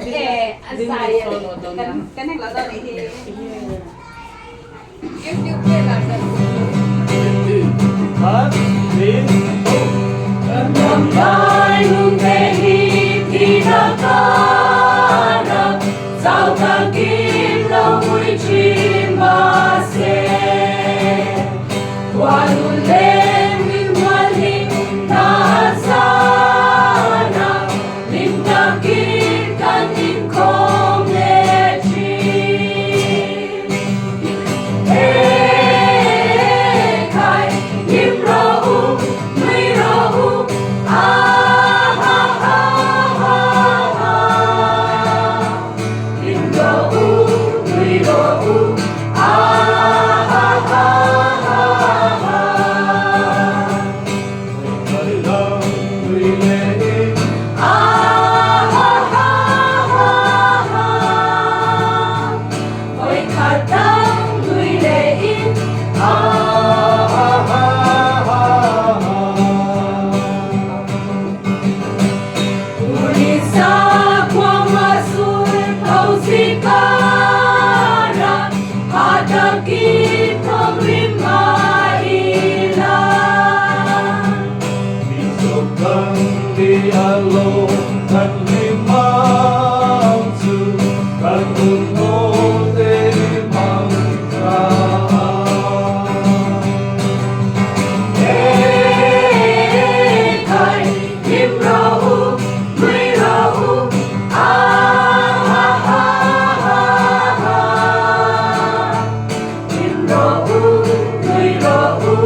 anh xài cái này là đâu này thì YouTube kia là hết biến Nam lai hương về thì đã có được sao ta kim lâu vui chim ba xe qua luôn lên mình hoa linh ta xa nào linh ta kim ta linh không lệ chi ê khai im rau nuôi rau Alo thật limang tu kan no te mang ra ê khai im rau nuôi rau im rau nuôi rau